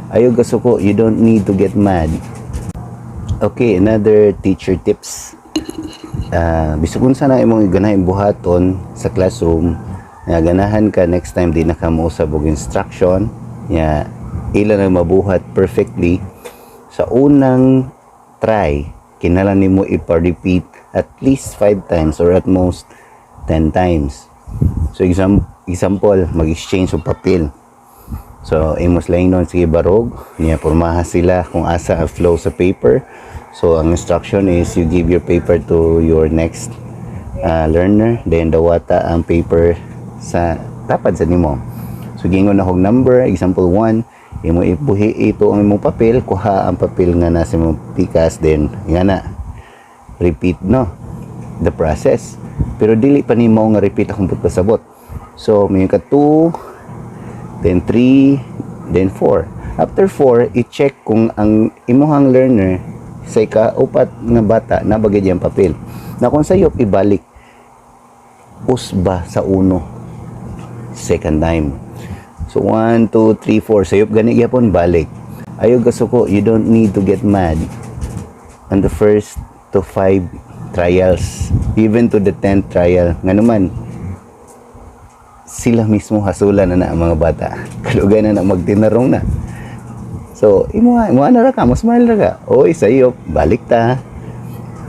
Ayo gasuko, you don't need to get mad. Okay, another teacher tips. Bisag kung sana imong ganahin buhaton sa classroom, ganahan ka next time di na ka mausab og instruction, ila na mabuhat perfectly. Sa unang try, kinahanglan nimo ipa-repeat at least 5 times or at most 10 times. So example, mag-exchange og papel. So imos lang nun, sige barog pormaha sila kung asa ang flow sa paper. So ang instruction is you give your paper to your next learner, then dawata ang paper sa tapad sa nimo. So gingon na og number, example 1, imo ibuhi ito ang imong papel, kuha ang papel nga nasa imong pikas, then ngana repeat the process. Pero dili pa nimo nga repeat akong pagkasabot. So may ka 2, then 3, then 4. After 4, i-check kung ang imuhang learner sa ika-upat nga bata nabagay diyang papel. Na kung sayop ibalik usba sa uno second time. So 1, 2, 3, 4 sayop gani gyapon balik. Ayo gasuko, you don't need to get mad on the first to 5 trials, even to the 10th trial. Nganuman sila mismo hasulan na ang mga bata. Kalugay na magtinarong na. So, imo na ra ka, mas mahal ra ka. Oy, sayop, balik ta.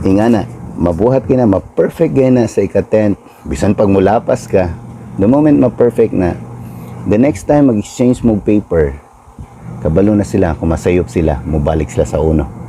Ingana, mabuhat ka na, ma-perfect ka na sa ika-10th. Bisan pag mulapas ka, the moment ma-perfect na, the next time mag-exchange mo paper, kabalo na sila, kung masayop sila, mubalik sila sa uno.